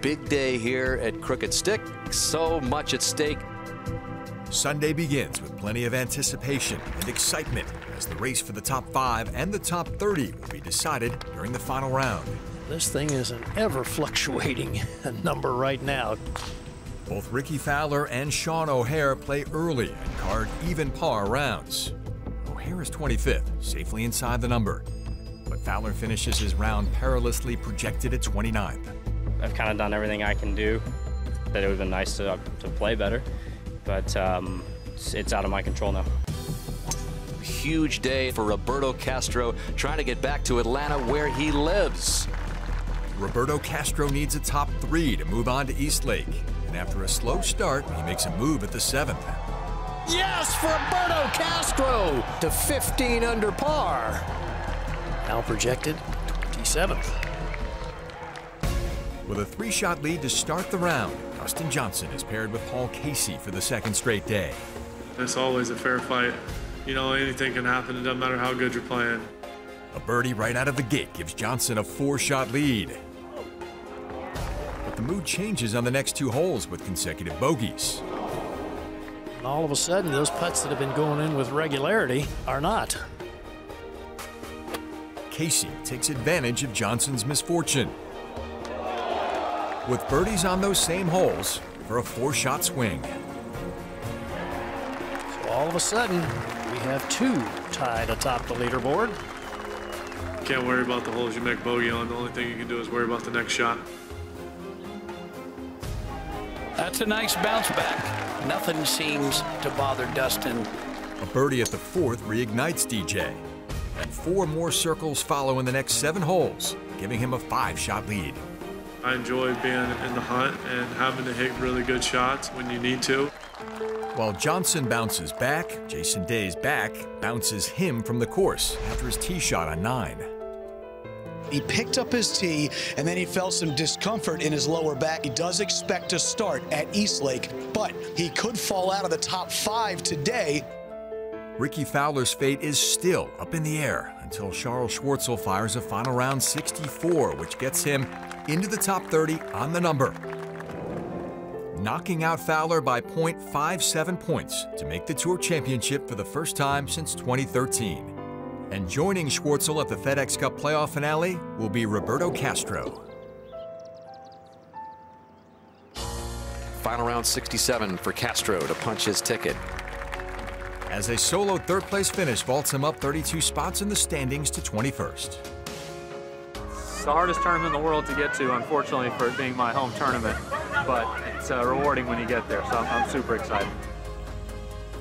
big day here at Crooked Stick. So much at stake. Sunday begins with plenty of anticipation and excitement as the race for the top 5 and the top 30 will be decided during the final round. This thing is an ever-fluctuating number right now. Both Ricky Fowler and Sean O'Haire play early and card even par rounds. O'Haire is 25th, safely inside the number. But Fowler finishes his round perilously projected at 29th. I've kind of done everything I can do. That it would have been nice to play better, but it's out of my control now. Huge day for Roberto Castro, trying to get back to Atlanta where he lives. Roberto Castro needs a top 3 to move on to Eastlake. And after a slow start, he makes a move at the 7th. Yes, for Roberto Castro to 15 under par. Now projected 27th. With a 3-shot lead to start the round, Dustin Johnson is paired with Paul Casey for the 2nd straight day. It's always a fair fight. You know, anything can happen. It doesn't matter how good you're playing. A birdie right out of the gate gives Johnson a 4-shot lead. But the mood changes on the next 2 holes with consecutive bogeys. And all of a sudden, those putts that have been going in with regularity are not. Casey takes advantage of Johnson's misfortune. With birdies on those same holes for a 4-shot swing. So all of a sudden, we have 2 tied atop the leaderboard. Can't worry about the holes you make bogey on. The only thing you can do is worry about the next shot. That's a nice bounce back. Nothing seems to bother Dustin. A birdie at the 4th reignites DJ. And 4 more circles follow in the next 7 holes, giving him a 5-shot lead. I enjoy being in the hunt and having to hit really good shots when you need to. While Johnson bounces back, Jason Day's back bounces him from the course after his tee shot on 9. He picked up his tee, and then he felt some discomfort in his lower back. He does expect to start at Eastlake, but he could fall out of the top 5 today. Ricky Fowler's fate is still up in the air until Charles Schwartzel fires a final round 64, which gets him into the top 30 on the number, knocking out Fowler by .57 points to make the Tour Championship for the first time since 2013. And joining Schwartzel at the FedExCup playoff finale will be Roberto Castro. Final round 67 for Castro to punch his ticket. As a solo 3rd-place finish vaults him up 32 spots in the standings to 21st. It's the hardest tournament in the world to get to, unfortunately, for it being my home tournament. But it's rewarding when you get there, so I'm super excited.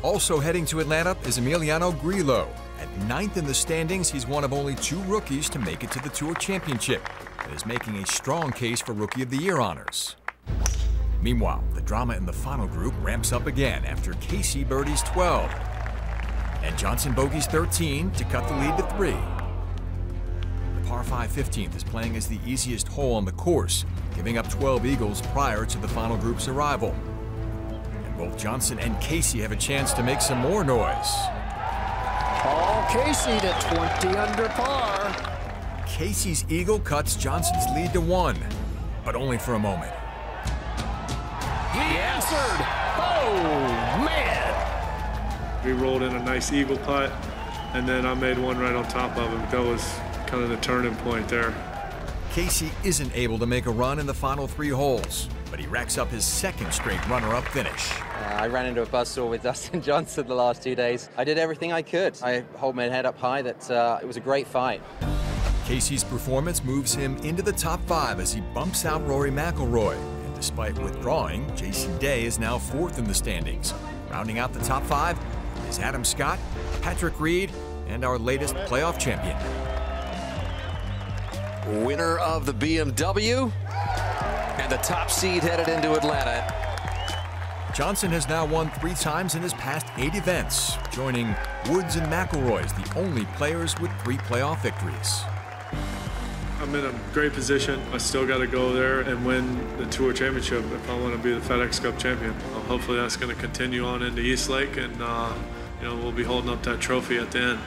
Also heading to Atlanta is Emiliano Grillo. At 9th in the standings, he's one of only 2 rookies to make it to the Tour Championship and is making a strong case for Rookie of the Year honors. Meanwhile, the drama in the final group ramps up again after Casey birdies 12. And Johnson bogeys 13 to cut the lead to 3. The par 5 15th is playing as the easiest hole on the course, giving up 12 eagles prior to the final group's arrival. And both Johnson and Casey have a chance to make some more noise. Paul Casey to 20 under par. Casey's eagle cuts Johnson's lead to 1, but only for a moment. He answered. Oh, man. We rolled in a nice eagle putt, and then I made one right on top of him. That was kind of the turning point there. Casey isn't able to make a run in the final 3 holes, but he racks up his 2nd straight runner-up finish. I ran into a buzzsaw with Dustin Johnson the last 2 days. I did everything I could. I hold my head up high that it was a great fight. Casey's performance moves him into the top 5 as he bumps out Rory McIlroy. And despite withdrawing, Jason Day is now 4th in the standings. Rounding out the top 5 is Adam Scott, Patrick Reed, and our latest playoff champion. Winner of the BMW and the top seed headed into Atlanta. Johnson has now won 3 times in his past 8 events, joining Woods and McIlroy as the only players with 3 playoff victories. I'm in a great position. I still got to go there and win the Tour Championship if I want to be the FedExCup champion. Hopefully that's going to continue on into Eastlake, and you know, we'll be holding up that trophy at the end.